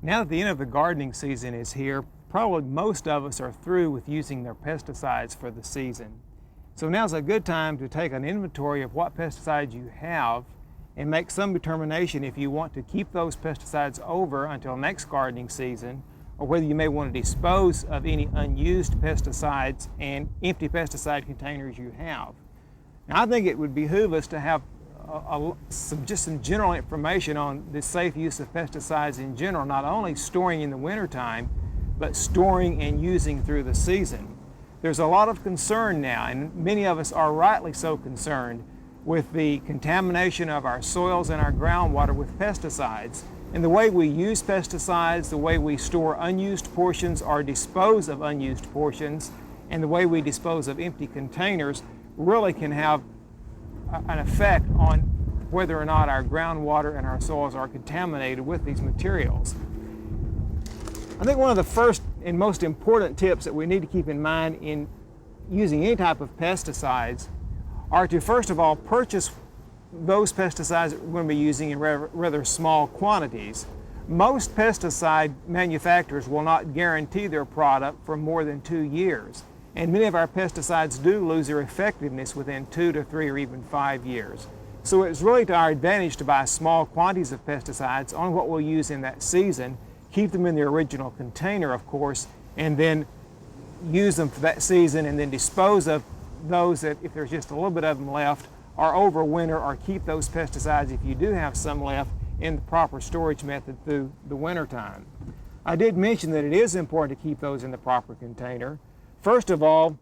Now that the end of the gardening season is here, probably most of us are through with using their pesticides for the season. So now's a good time to take an inventory of what pesticides you have and make some determination if you want to keep those pesticides over until next gardening season, or whether you may want to dispose of any unused pesticides and empty pesticide containers you have. Now, I think it would behoove us to have just some general information on the safe use of pesticides in general, not only storing in the wintertime, but storing and using through the season. There's a lot of concern now, and many of us are rightly so concerned, with the contamination of our soils and our groundwater with pesticides. And the way we use pesticides, the way we store unused portions or dispose of unused portions, and the way we dispose of empty containers really can have an effect on whether or not our groundwater and our soils are contaminated with these materials. I think one of the first and most important tips that we need to keep in mind in using any type of pesticides are to first of all purchase those pesticides that we're going to be using in rather small quantities. Most pesticide manufacturers will not guarantee their product for more than 2 years. And many of our pesticides do lose their effectiveness within 2 to 3 or even 5 years. So it's really to our advantage to buy small quantities of pesticides on what we'll use in that season, keep them in their original container, of course, and then use them for that season, and then dispose of those that, if there's just a little bit of them left, or overwinter, or keep those pesticides, if you do have some left, in the proper storage method through the winter time. I did mention that it is important to keep those in the proper container. First of all,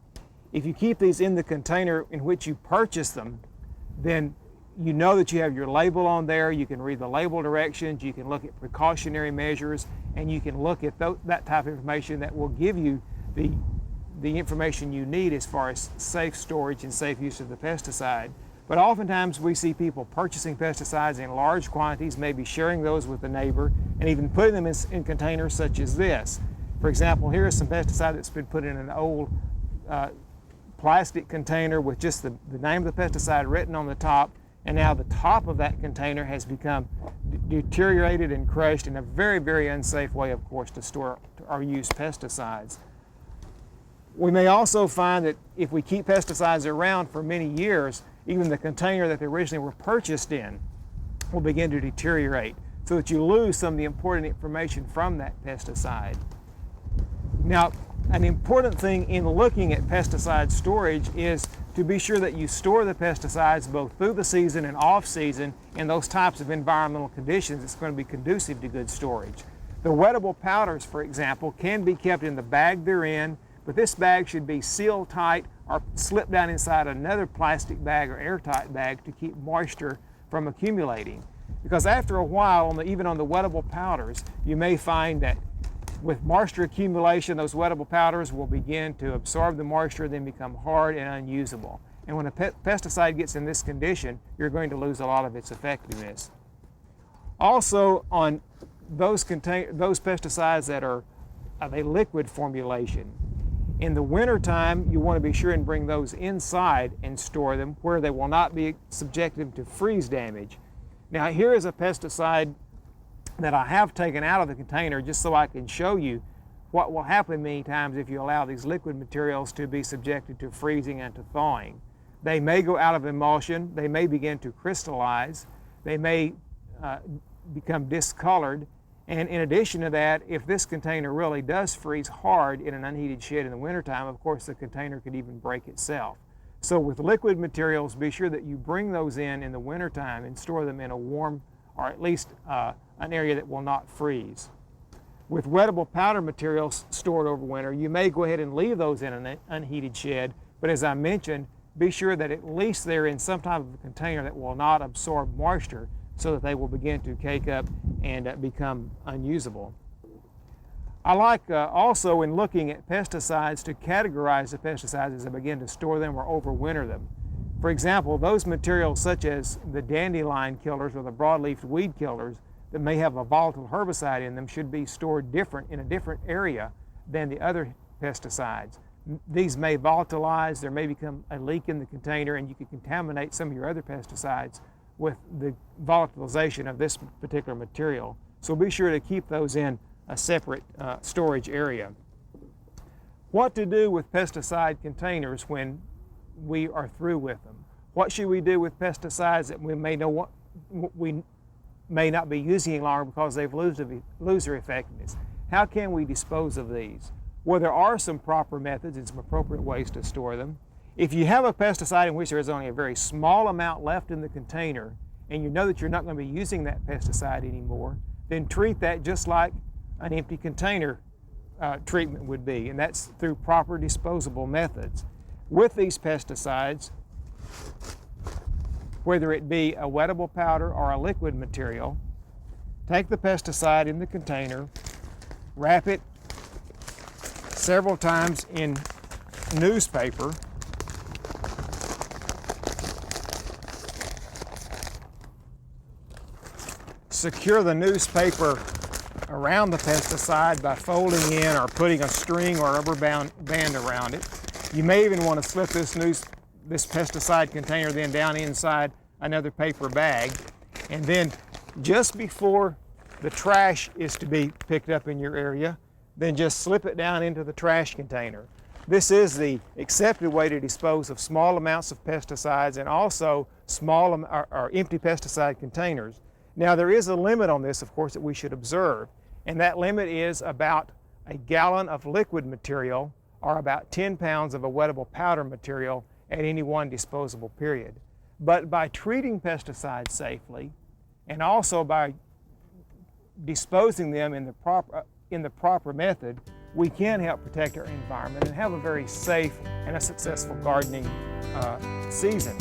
if you keep these in the container in which you purchase them, then you know that you have your label on there, you can read the label directions, you can look at precautionary measures, and you can look at that type of information that will give you the information you need as far as safe storage and safe use of the pesticide. But oftentimes we see people purchasing pesticides in large quantities, maybe sharing those with a neighbor, and even putting them in containers such as this. For example, here is some pesticide that's been put in an old plastic container with just the name of the pesticide written on the top, and now the top of that container has become deteriorated and crushed in a very, very unsafe way, of course, to store or use pesticides. We may also find that if we keep pesticides around for many years, even the container that they originally were purchased in will begin to deteriorate, so that you lose some of the important information from that pesticide. Now, an important thing in looking at pesticide storage is to be sure that you store the pesticides both through the season and off season in those types of environmental conditions that's going to be conducive to good storage. The wettable powders, for example, can be kept in the bag they're in, but this bag should be sealed tight or slipped down inside another plastic bag or airtight bag to keep moisture from accumulating. Because after a while, even on the wettable powders, you may find that with moisture accumulation, those wettable powders will begin to absorb the moisture, then become hard and unusable. And when a pesticide gets in this condition, you're going to lose a lot of its effectiveness. Also, on those pesticides that are of a liquid formulation, in the wintertime, you want to be sure and bring those inside and store them where they will not be subjected to freeze damage. Now, here is a pesticide that I have taken out of the container just so I can show you what will happen many times if you allow these liquid materials to be subjected to freezing and to thawing. They may go out of emulsion, they may begin to crystallize, they may become discolored, and in addition to that, if this container really does freeze hard in an unheated shed in the wintertime, of course the container could even break itself. So with liquid materials, be sure that you bring those in the wintertime and store them in a warm, or at least an area that will not freeze. With wettable powder materials stored over winter, you may go ahead and leave those in an unheated shed, but as I mentioned, be sure that at least they're in some type of a container that will not absorb moisture, so that they will begin to cake up and become unusable. I like also, in looking at pesticides, to categorize the pesticides as I begin to store them or overwinter them. For example, those materials such as the dandelion killers or the broadleaf weed killers that may have a volatile herbicide in them should be stored in a different area than the other pesticides. These may volatilize, there may become a leak in the container, and you can contaminate some of your other pesticides with the volatilization of this particular material. So be sure to keep those in a separate storage area. What to do with pesticide containers when we are through with them? What should we do with pesticides that we may not be using any longer because they've lose their effectiveness? How can we dispose of these? Well, there are some proper methods and some appropriate ways to store them. If you have a pesticide in which there is only a very small amount left in the container, and you know that you're not going to be using that pesticide anymore, then treat that just like an empty container treatment would be, and that's through proper disposable methods. With these pesticides, whether it be a wettable powder or a liquid material, take the pesticide in the container, wrap it several times in newspaper, secure the newspaper around the pesticide by folding in or putting a string or rubber band around it. You may even want to slip this pesticide container then down inside another paper bag, and then just before the trash is to be picked up in your area, then just slip it down into the trash container. This is the accepted way to dispose of small amounts of pesticides and also small or empty pesticide containers. Now, there is a limit on this, of course, that we should observe, and that limit is about a gallon of liquid material or about 10 pounds of a wettable powder material at any one disposable period. But by treating pesticides safely and also by disposing them in the proper method, we can help protect our environment and have a very safe and a successful gardening season.